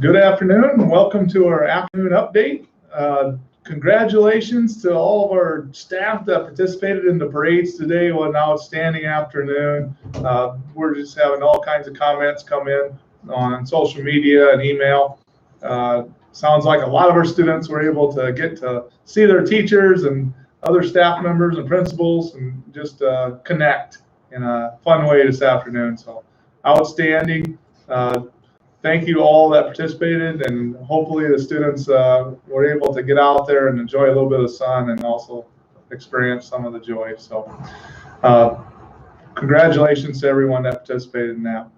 Good afternoon and welcome to our afternoon update. Congratulations to all of our staff that participated in the parades today. What an outstanding afternoon. We're just having all kinds of comments come in on social media and email. Sounds like a lot of our students were able to get to see their teachers and other staff members and principals and just connect in a fun way this afternoon. So outstanding. Thank you to all that participated, and hopefully the students were able to get out there and enjoy a little bit of sun and also experience some of the joy. So congratulations to everyone that participated in that.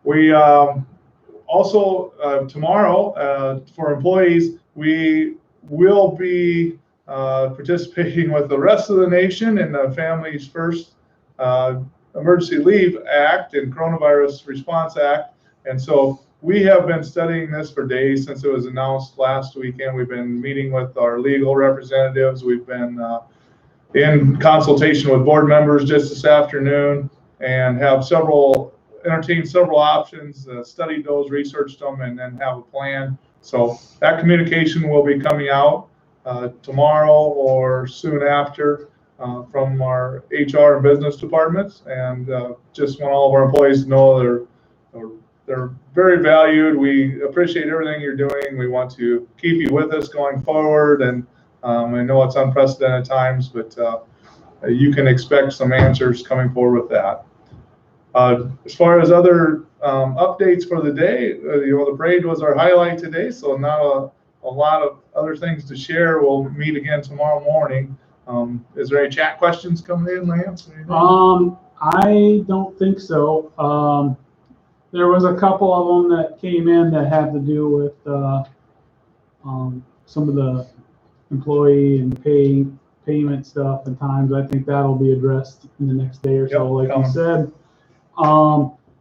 We also, tomorrow, for employees, we will be participating with the rest of the nation in the Families First Emergency Leave Act and Coronavirus Response Act. And so we have been studying this for days since it was announced last weekend. We've been meeting with our legal representatives. We've been in consultation with board members just this afternoon and have entertained several options, studied those, researched them, and then have a plan. So that communication will be coming out tomorrow or soon after from our HR and business departments. And just want all of our employees to know they're very valued. We appreciate everything you're doing. We want to keep you with us going forward. And I know it's unprecedented times, but you can expect some answers coming forward with that. As far as other updates for the day, the parade was our highlight today, so not a lot of other things to share. We'll meet again tomorrow morning. Is there any chat questions coming in, Lance? I don't think so. There was a couple of them that came in that had to do with some of the employee and payment stuff and times. I think that'll be addressed in the next day or so, like you said.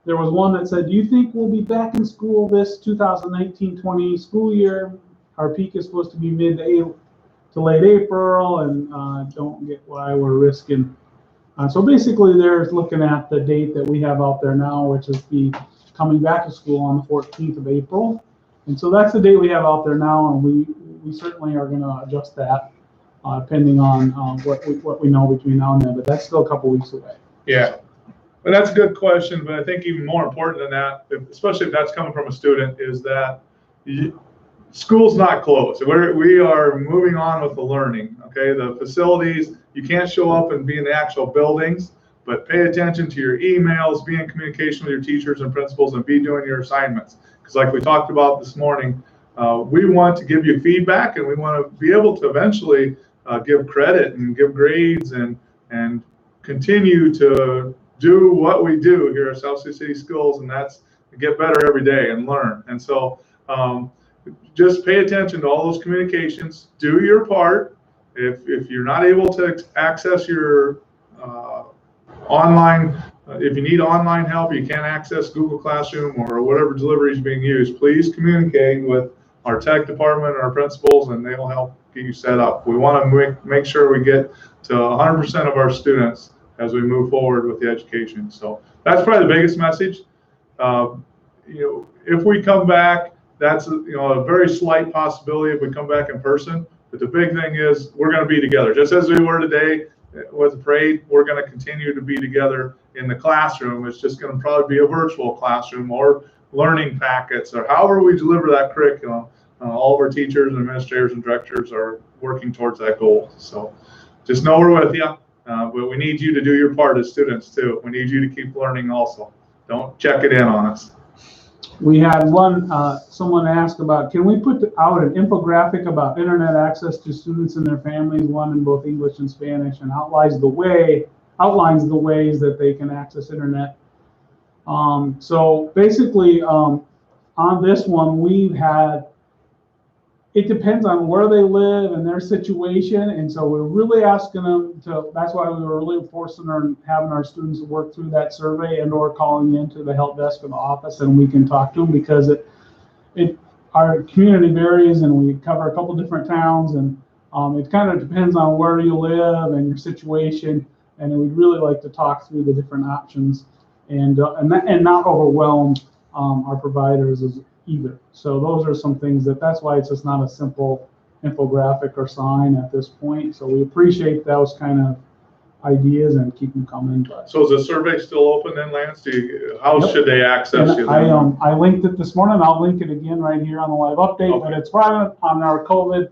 There was one that said, do you think we'll be back in school this 2019-20 school year? Our peak is supposed to be mid to late April, and don't get why we're risking. So basically, they're looking at the date that we have out there now, which is the coming back to school on the 14th of April. And so that's the date we have out there now, and we certainly are going to adjust that depending on what we know between now and then, but that's still a couple weeks away. Yeah, but that's a good question, but I think even more important than that, especially if that's coming from a student, is that school's not closed. We are moving on with the learning, okay? The facilities, you can't show up and be in the actual buildings, but pay attention to your emails, be in communication with your teachers and principals, and be doing your assignments. Because like we talked about this morning, we want to give you feedback, and we want to be able to eventually give credit and give grades and continue to do what we do here at South Sioux City Schools, and that's to get better every day and learn. And so just pay attention to all those communications, do your part. If you're not able to access your online, if you need online help, you can't access Google Classroom or whatever delivery is being used, please communicate with our tech department or our principals, and they'll help get you set up. We want to make sure we get to 100% of our students as we move forward with the education. So that's probably the biggest message. If we come back, that's a very slight possibility if we come back in person. But the big thing is we're going to be together, just as we were today with the parade. We're going to continue to be together in the classroom. It's just going to probably be a virtual classroom or learning packets or however we deliver that curriculum. All of our teachers and administrators and directors are working towards that goal. So just know we're with you, but we need you to do your part as students too. We need you to keep learning also. Don't check it in on us. We had someone ask about, can we put out an infographic about internet access to students and their families, one in both English and Spanish, and outlines the ways that they can access internet. So basically, on this one, it depends on where they live and their situation, and so we're really asking them to, that's why we were really forcing having our students work through that survey and or calling into the help desk of the office, and we can talk to them, because our community varies and we cover a couple different towns, and it kind of depends on where you live and your situation, and we'd really like to talk through the different options and not overwhelm our providers either. So those are some things that's why it's just not a simple infographic or sign at this point. So we appreciate those kind of ideas and keep them coming. But So is the survey still open then, Lance? How should they access and you? I linked it this morning. I'll link it again right here on the live update. Okay. But it's private on our COVID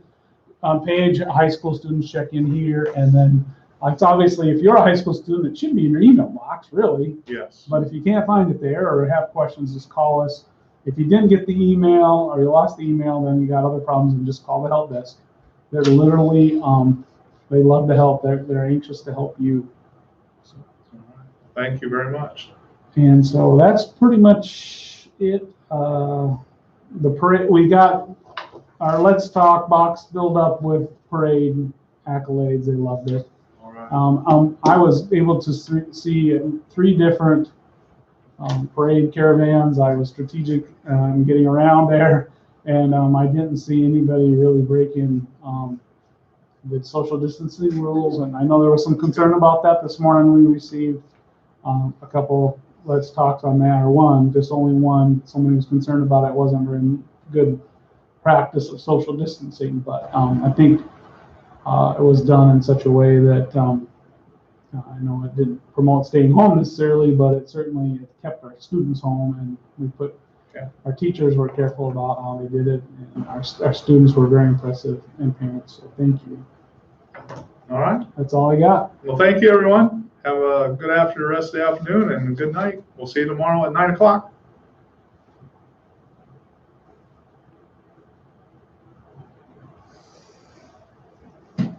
page. High school students check in here, and then it's obviously if you're a high school student, it should be in your email box, really. Yes. But if you can't find it there or have questions, just call us. If you didn't get the email or you lost the email, then you got other problems, and just call the help desk. They're literally they love to help. They're anxious to help you. So. Thank you very much. And so that's pretty much it. The parade, we got our Let's Talk box filled up with parade accolades. They loved it. All right. I was able to see 3 different parade caravans. I was strategic in getting around there, and I didn't see anybody really breaking the social distancing rules. And I know there was some concern about that this morning. We received a couple Let's Talks on that, or just only one. Somebody was concerned about it wasn't very good practice of social distancing, but I think it was done in such a way that I know it didn't promote staying home necessarily, but it certainly kept our students home, and we put our teachers were careful about how they did it, and our students were very impressive, and parents. So thank you. All right. That's all I got. Well, thank you, everyone. Have a good rest of the afternoon and a good night. We'll see you tomorrow at 9 o'clock.